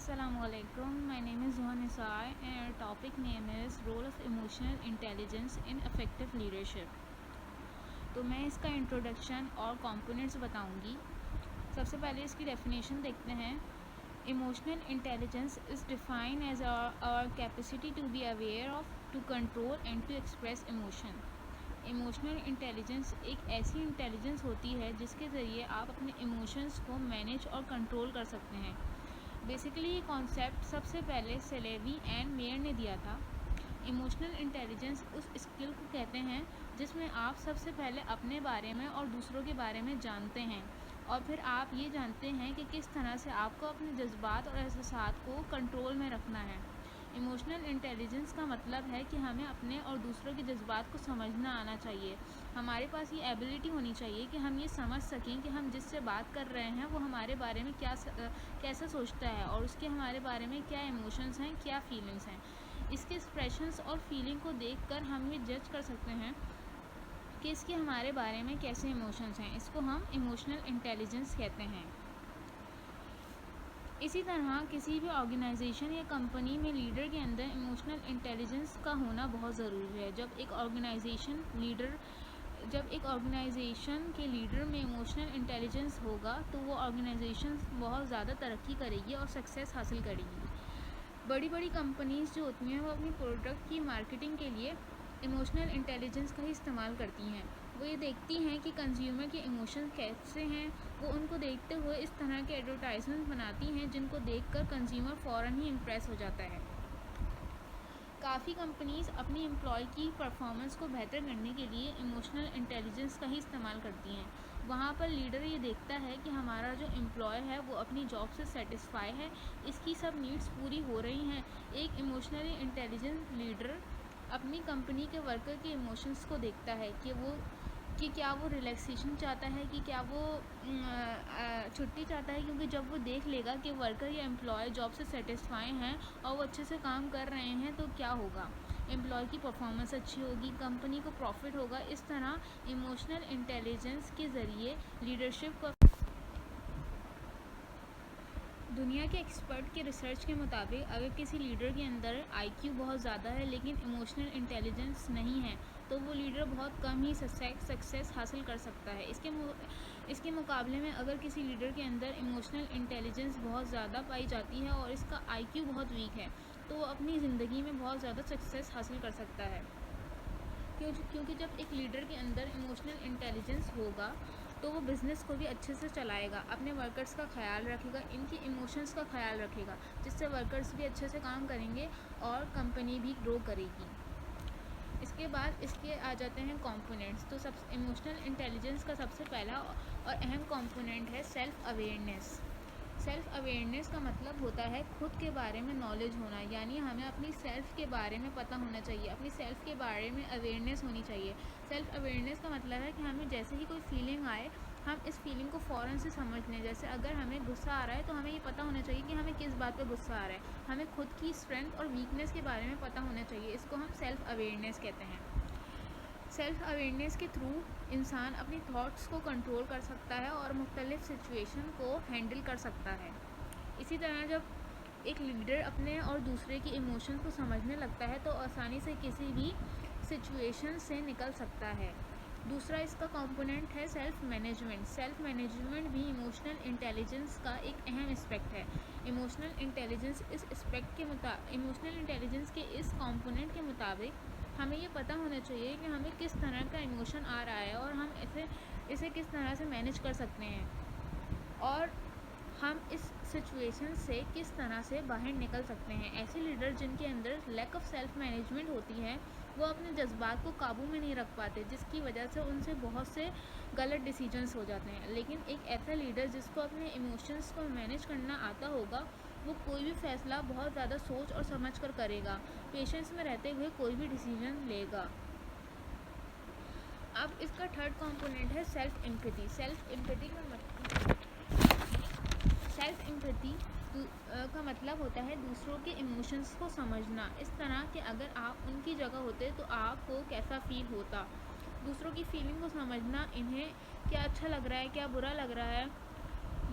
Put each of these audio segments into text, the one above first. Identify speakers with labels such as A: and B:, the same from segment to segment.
A: Assalamualaikum. My name is Zuhan Nisar and our topic name is Role of Emotional Intelligence in Effective Leadership. तो मैं इसका introduction और components बताऊंगी। सबसे पहले इसकी डेफिनेशन देखते हैं। Emotional intelligence is defined as our capacity to be aware of, to control and to express emotion. Emotional intelligence एक ऐसी इंटेलिजेंस होती है जिसके ज़रिए आप अपने इमोशंस को मैनेज और कंट्रोल कर सकते हैं। बेसिकली ये कॉन्सेप्ट सबसे पहले सेलेवी एंड मेयर ने दिया था। इमोशनल इंटेलिजेंस उस स्किल को कहते हैं जिसमें आप सबसे पहले अपने बारे में और दूसरों के बारे में जानते हैं और फिर आप ये जानते हैं कि किस तरह से आपको अपने जज्बात और एहसासात को कंट्रोल में रखना है। इमोशनल इंटेलिजेंस का मतलब है कि हमें अपने और दूसरों के जज्बात को समझना आना चाहिए। हमारे पास ये एबिलिटी होनी चाहिए कि हम ये समझ सकें कि हम जिससे बात कर रहे हैं वो हमारे बारे में कैसा सोचता है और उसके हमारे बारे में क्या इमोशंस हैं, क्या फीलिंग्स हैं। इसके एक्सप्रेशंस और फीलिंग को देखकर हम ये जज कर सकते हैं कि इसके हमारे बारे में कैसे इमोशंस हैं। इसको हम इमोशनल इंटेलिजेंस कहते हैं। इसी तरह किसी भी ऑर्गेनाइजेशन या कंपनी में लीडर के अंदर इमोशनल इंटेलिजेंस का होना बहुत ज़रूरी है। जब एक ऑर्गेनाइजेशन के लीडर में इमोशनल इंटेलिजेंस होगा तो वो ऑर्गेनाइजेशन बहुत ज़्यादा तरक्की करेगी और सक्सेस हासिल करेगी। बड़ी बड़ी कंपनीज जो होती हैं वो अपनी प्रोडक्ट की मार्केटिंग के लिए इमोशनल इंटेलिजेंस का ही इस्तेमाल करती हैं। वो ये देखती हैं कि कंज्यूमर के इमोशंस कैसे हैं। वो उनको देखते हुए इस तरह के एडवर्टाइजमेंट बनाती हैं जिनको देखकर कंज्यूमर फ़ौरन ही इम्प्रेस हो जाता है। काफ़ी कंपनीज अपनी एम्प्लॉय की परफॉर्मेंस को बेहतर करने के लिए इमोशनल इंटेलिजेंस का ही इस्तेमाल करती हैं। वहाँ पर लीडर ये देखता है कि हमारा जो एम्प्लॉय है वो अपनी जॉब से सेटिस्फाई है, इसकी सब नीड्स पूरी हो रही हैं। एक इमोशनली इंटेलिजेंट लीडर अपनी कंपनी के वर्कर के इमोशंस को देखता है कि क्या वो रिलैक्सेशन चाहता है, कि क्या वो छुट्टी चाहता है। क्योंकि जब वो देख लेगा कि वर्कर या एम्प्लॉय जॉब से सेटिस्फाई हैं और वो अच्छे से काम कर रहे हैं तो क्या होगा, एम्प्लॉय की परफॉर्मेंस अच्छी होगी, कंपनी को प्रॉफिट होगा। इस तरह इमोशनल इंटेलिजेंस के ज़रिए लीडरशिप का दुनिया के एक्सपर्ट के रिसर्च के मुताबिक अगर किसी लीडर के अंदर आईक्यू बहुत ज़्यादा है लेकिन इमोशनल इंटेलिजेंस नहीं है तो वो लीडर बहुत कम ही सक्सेस हासिल कर सकता है। इसके मुकाबले में अगर किसी लीडर के अंदर इमोशनल इंटेलिजेंस बहुत ज़्यादा पाई जाती है और इसका आईक्यू बहुत वीक है तो वो अपनी ज़िंदगी में बहुत ज़्यादा सक्सेस हासिल कर सकता है। क्योंकि जब एक लीडर के अंदर इमोशनल इंटेलिजेंस होगा तो वो बिज़नेस को भी अच्छे से चलाएगा, अपने वर्कर्स का ख्याल रखेगा, इनकी इमोशंस का ख्याल रखेगा, जिससे वर्कर्स भी अच्छे से काम करेंगे और कंपनी भी ग्रो करेगी। इसके बाद इसके आ जाते हैं कंपोनेंट्स। तो सब इमोशनल इंटेलिजेंस का सबसे पहला और अहम कंपोनेंट है सेल्फ अवेयरनेस। सेल्फ अवेयरनेस का मतलब होता है खुद के बारे में नॉलेज होना, यानी हमें अपनी सेल्फ़ के बारे में पता होना चाहिए, अपनी सेल्फ़ के बारे में अवेयरनेस होनी चाहिए। सेल्फ़ अवेयरनेस का मतलब है कि हमें जैसे ही कोई फीलिंग आए हम इस फीलिंग को फ़ौरन से समझ लें। जैसे अगर हमें गुस्सा आ रहा है तो हमें ये पता होना चाहिए कि हमें किस बात पे गुस्सा आ रहा है। हमें खुद की स्ट्रेंथ और वीकनेस के बारे में पता होना चाहिए। इसको हम सेल्फ़ अवेयरनेस कहते हैं। सेल्फ अवेयरनेस के थ्रू इंसान अपनी थॉट्स को कंट्रोल कर सकता है और मुख्तलिफ सिचुएशन को हैंडल कर सकता है। इसी तरह जब एक लीडर अपने और दूसरे की इमोशंस को समझने लगता है तो आसानी से किसी भी सिचुएशन से निकल सकता है। दूसरा इसका कंपोनेंट है सेल्फ मैनेजमेंट। सेल्फ मैनेजमेंट भी इमोशनल इंटेलिजेंस का एक अहम एस्पेक्ट है। इमोशनल इंटेलिजेंस के इस कंपोनेंट के मुताबिक हमें ये पता होना चाहिए कि हमें किस तरह का इमोशन आ रहा है और हम इसे किस तरह से मैनेज कर सकते हैं और हम इस सिचुएशन से किस तरह से बाहर निकल सकते हैं। ऐसे लीडर जिनके अंदर लैक ऑफ सेल्फ मैनेजमेंट होती है वो अपने जज्बात को काबू में नहीं रख पाते, जिसकी वजह से उनसे बहुत से गलत डिसीजंस हो जाते हैं। लेकिन एक ऐसा लीडर जिसको अपने इमोशंस को मैनेज करना आता होगा वो कोई भी फैसला बहुत ज़्यादा सोच और समझ कर करेगा, पेशेंस में रहते हुए कोई भी डिसीजन लेगा। अब इसका थर्ड कंपोनेंट है सेल्फ एम्पैथी। सेल्फ एम्पैथी का मतलब होता है दूसरों के इमोशंस को समझना। इस तरह कि अगर आप उनकी जगह होते तो आपको कैसा फील होता। दूसरों की फीलिंग को समझना, इन्हें क्या अच्छा लग रहा है, क्या बुरा लग रहा है,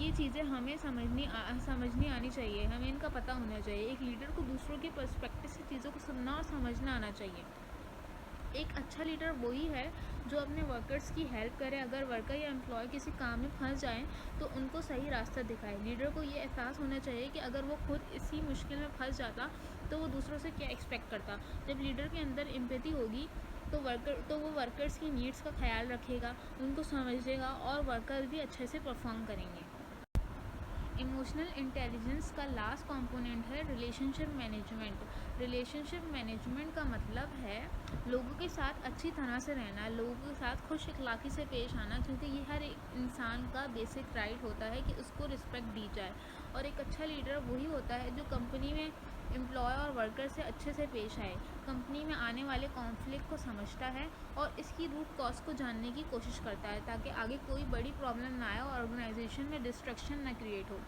A: ये चीज़ें हमें समझनी आनी चाहिए, हमें इनका पता होना चाहिए। एक लीडर को दूसरों के पर्सपेक्टिव से चीज़ों को सुनना और समझना आना चाहिए। एक अच्छा लीडर वही है जो अपने वर्कर्स की हेल्प करे। अगर वर्कर या एम्प्लॉय किसी काम में फंस जाएं तो उनको सही रास्ता दिखाए। लीडर को ये एहसास होना चाहिए कि अगर वो खुद इसी मुश्किल में फंस जाता तो वो दूसरों से क्या एक्सपेक्ट करता। जब लीडर के अंदर एम्पैथी होगी तो वो वर्कर्स की नीड्स का ख्याल रखेगा, उनको समझेगा और वर्कर भी अच्छे से परफॉर्म करेंगे। इमोशनल इंटेलिजेंस का लास्ट कंपोनेंट है रिलेशनशिप मैनेजमेंट। रिलेशनशिप मैनेजमेंट का मतलब है लोगों के साथ अच्छी तरह से रहना, लोगों के साथ खुश अखलाकी से पेश आना, क्योंकि ये हर एक इंसान का बेसिक राइट होता है कि उसको रिस्पेक्ट दी जाए। और एक अच्छा लीडर वही होता है जो कंपनी में एम्प्लॉय और वर्कर से अच्छे से पेश आए, कंपनी में आने वाले कॉन्फ्लिक्ट को समझता है और इसकी रूट कॉज को जानने की कोशिश करता है ताकि आगे कोई बड़ी प्रॉब्लम ना आए और ऑर्गेनाइजेशन में डिस्ट्रक्शन ना क्रिएट हो।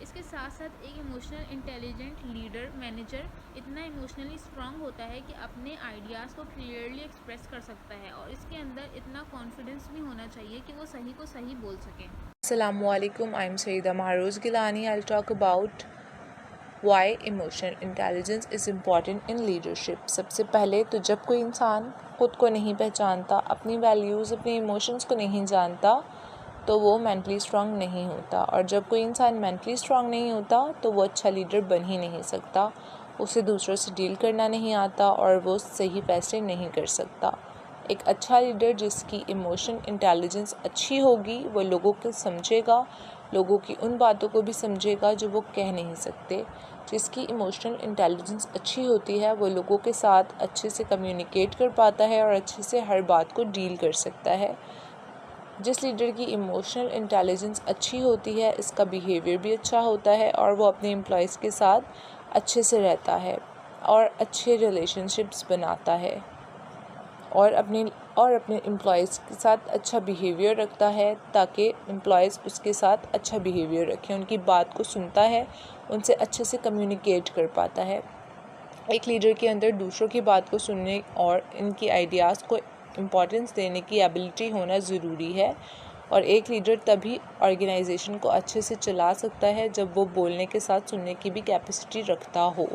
A: इसके साथ साथ एक इमोशनल इंटेलिजेंट लीडर मैनेजर इतना इमोशनली स्ट्रांग होता है कि अपने आइडियाज़ को क्लियरली एक्सप्रेस कर सकता है और इसके अंदर इतना कॉन्फिडेंस भी होना चाहिए कि वो सही को सही बोल सकें।
B: Assalamualaikum, I'm Sayyida Mahrooz Gilani. I'll talk about why emotional intelligence is important in leadership. सबसे पहले तो जब कोई इंसान खुद को नहीं पहचानता, अपनी वैल्यूज़, अपने इमोशंस को नहीं जानता, तो वो मेंटली स्ट्रांग नहीं होता। और जब कोई इंसान मेंटली स्ट्रांग नहीं होता तो वो अच्छा लीडर बन ही नहीं सकता, उसे दूसरों से डील करना नहीं आता और वो सही फैसले नहीं कर सकता। एक अच्छा लीडर जिसकी इमोशन इंटेलिजेंस अच्छी होगी वो लोगों को समझेगा, लोगों की उन बातों को भी समझेगा जो वो कह नहीं सकते। जिसकी इमोशनल इंटेलिजेंस अच्छी होती है वो लोगों के साथ अच्छे से कम्युनिकेट कर पाता है और अच्छे से हर बात को डील कर सकता है। जिस लीडर की इमोशनल इंटेलिजेंस अच्छी होती है इसका बिहेवियर भी अच्छा होता है और वो अपने एम्प्लॉयज़ के साथ अच्छे से रहता है और अच्छे रिलेशनशिप्स बनाता है और अपने एम्प्लॉयज़ के साथ अच्छा बिहेवियर रखता है ताकि एम्प्लॉयज़ उसके साथ अच्छा बिहेवियर रखें, उनकी बात को सुनता है, उनसे अच्छे से कम्युनिकेट कर पाता है। एक लीडर के अंदर दूसरों की बात को सुनने और इनकी आइडियाज़ को इम्पोर्टेंस देने की एबिलिटी होना ज़रूरी है। और एक लीडर तभी ऑर्गेनाइजेशन को अच्छे से चला सकता है जब वो बोलने के साथ सुनने की भी कैपेसिटी रखता हो।